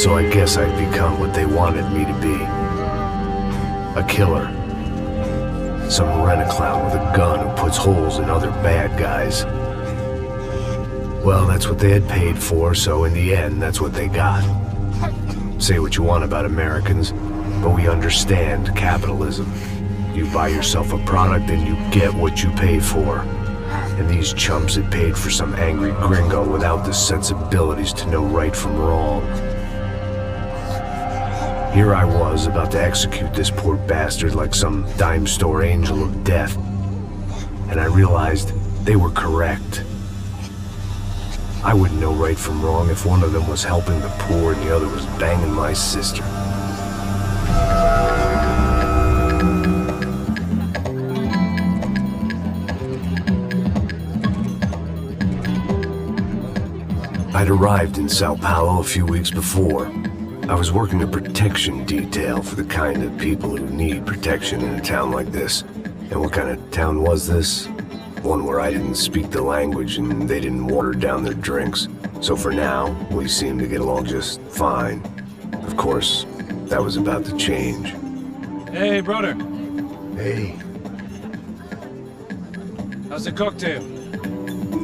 So I guess I'd become what they wanted me to be. A killer. Some rent-a-clown with a gun who puts holes in other bad guys. Well, that's what they had paid for, so in the end, that's what they got. Say what you want about Americans, but we understand capitalism. You buy yourself a product and you get what you pay for. And these chumps had paid for some angry gringo without the sensibilities to know right from wrong. Here I was, about to execute this poor bastard like some dime store angel of death. And I realized they were correct. I wouldn't know right from wrong if one of them was helping the poor and the other was banging my sister. I'd arrived in Sao Paulo a few weeks before. I was working a protection detail for the kind of people who need protection in a town like this. And what kind of town was this? One where I didn't speak the language and they didn't water down their drinks. So for now, we seemed to get along just fine. Of course, that was about to change. Hey, brother. Hey. How's the cocktail?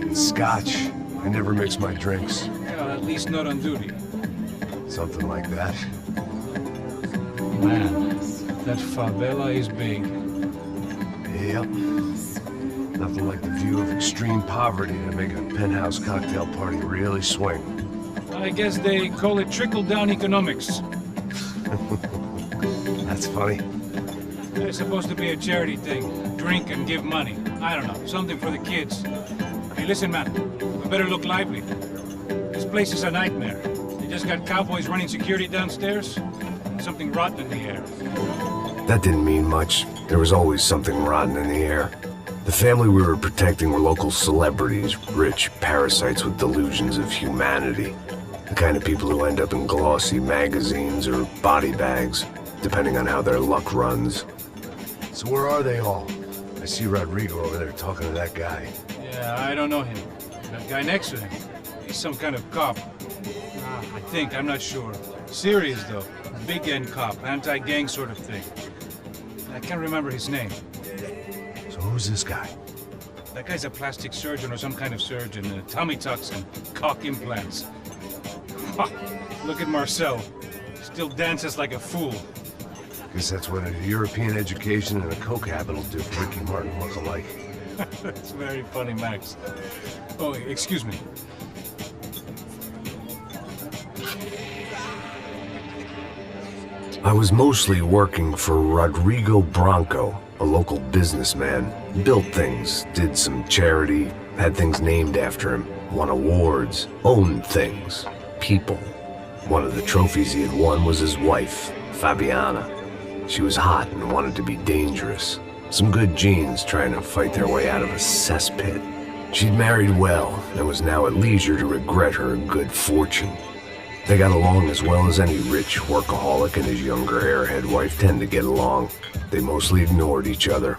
It's scotch. I never mix my drinks. Yeah, at least not on duty. Something like that. Man, that favela is big. Yep. Nothing like the view of extreme poverty to make a penthouse cocktail party really swing. I guess they call it trickle-down economics. That's funny. It's supposed to be a charity thing. Drink and give money. I don't know, something for the kids. Hey, listen, man. We better look lively. This place is a nightmare. They just got cowboys running security downstairs. Something rotten in the air. That didn't mean much. There was always something rotten in the air. The family we were protecting were local celebrities, rich parasites with delusions of humanity. The kind of people who end up in glossy magazines or body bags, depending on how their luck runs. So where are they all? I see Rodrigo over there talking to that guy. Yeah, I don't know him. That guy next to him. He's some kind of cop. I think, I'm not sure. Serious, though. Big-end cop, anti-gang sort of thing. I can't remember his name. So who's this guy? That guy's a plastic surgeon or some kind of surgeon. Tummy tucks and cock implants. Look at Marcel. Still dances like a fool. Guess that's what a European education and a coke habit will do for Ricky Martin look alike. That's very funny, Max. Oh, excuse me. I was mostly working for Rodrigo Branco, a local businessman. Built things, did some charity, had things named after him, won awards, owned things, people. One of the trophies he had won was his wife, Fabiana. She was hot and wanted to be dangerous. Some good genes trying to fight their way out of a cesspit. She'd married well and was now at leisure to regret her good fortune. They got along as well as any rich workaholic and his younger airhead wife tend to get along. They mostly ignored each other.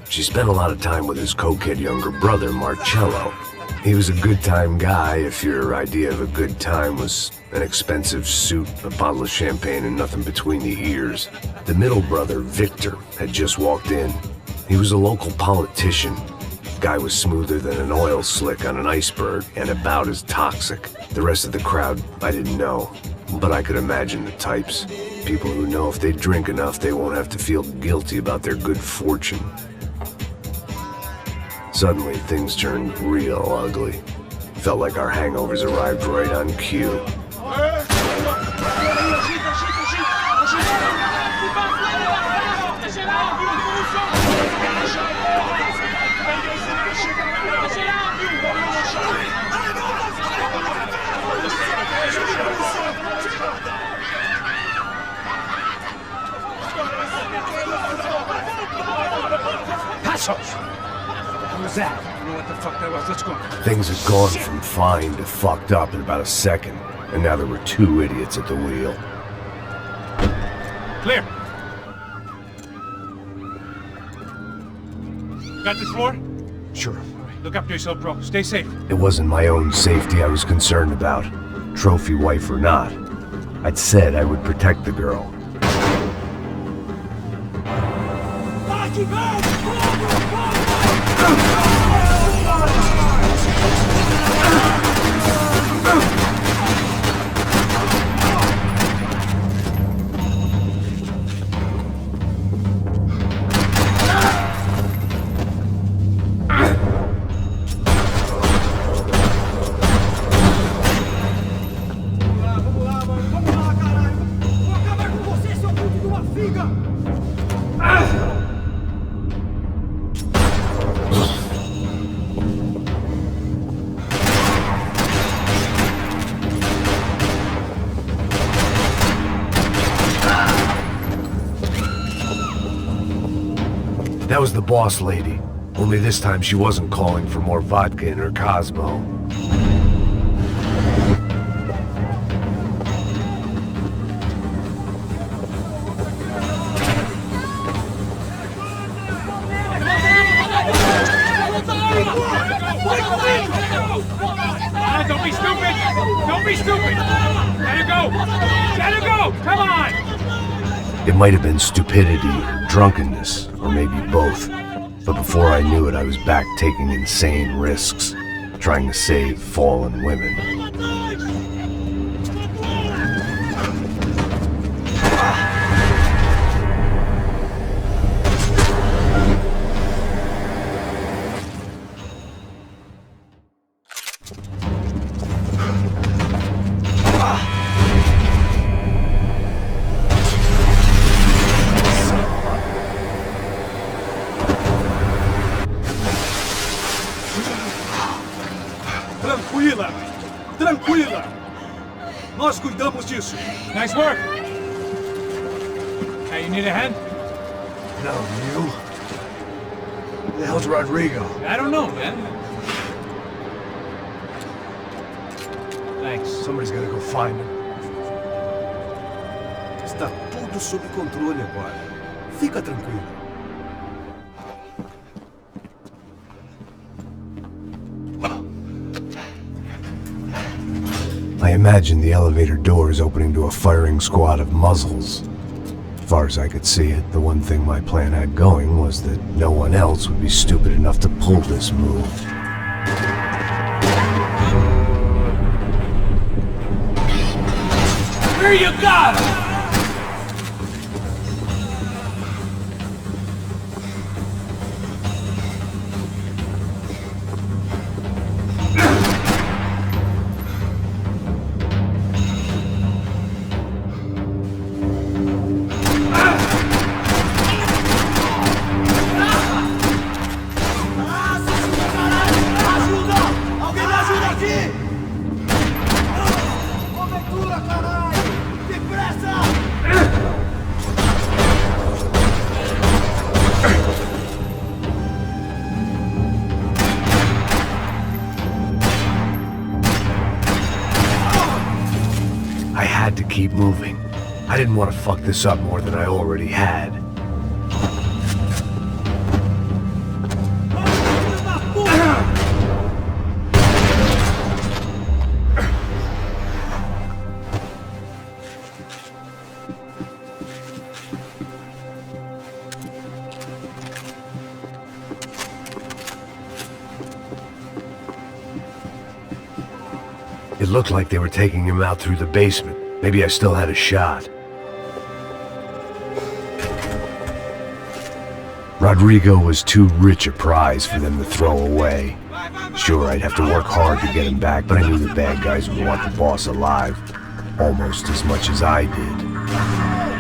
She spent a lot of time with his cokehead younger brother, Marcello. He was a good-time guy if your idea of a good time was an expensive suit, a bottle of champagne, and nothing between the ears. The middle brother, Victor, had just walked in. He was a local politician. Guy was smoother than an oil slick on an iceberg and about as toxic. The rest of the crowd, I didn't know, but I could imagine the types. People who know if they drink enough, they won't have to feel guilty about their good fortune. Suddenly, things turned real ugly. Felt like our hangovers arrived right on cue. What was that? I don't know what the fuck that was. Let's go. Things had gone from fine to fucked up in about a second, and now there were two idiots at the wheel. Clear. Got this floor? Sure. Look after yourself, bro. Stay safe. It wasn't my own safety I was concerned about, trophy wife or not. I'd said I would protect the girl. That was the boss lady. Only this time she wasn't calling for more vodka in her Cosmo. Don't be stupid! Don't be stupid! Let her go! Let her go! Come on! It might have been stupidity, drunkenness, or maybe both. But before I knew it, I was back taking insane risks, trying to save fallen women. Tranquila! Tranquila! Nós cuidamos disso. Nice work! Hey, you need a hand? No, you? Who the hell's Rodrigo? I don't know, man. Thanks. Somebody's gotta go find him. Está tudo sob controle agora. Fica tranquilo. I imagined the elevator doors opening to a firing squad of muzzles. As far as I could see it, the one thing my plan had going was that no one else would be stupid enough to pull this move. Here you go! I had to keep moving. I didn't want to fuck this up more than I already had. It looked like they were taking him out through the basement. Maybe I still had a shot. Rodrigo was too rich a prize for them to throw away. Sure, I'd have to work hard to get him back, but I knew the bad guys would want the boss alive almost as much as I did.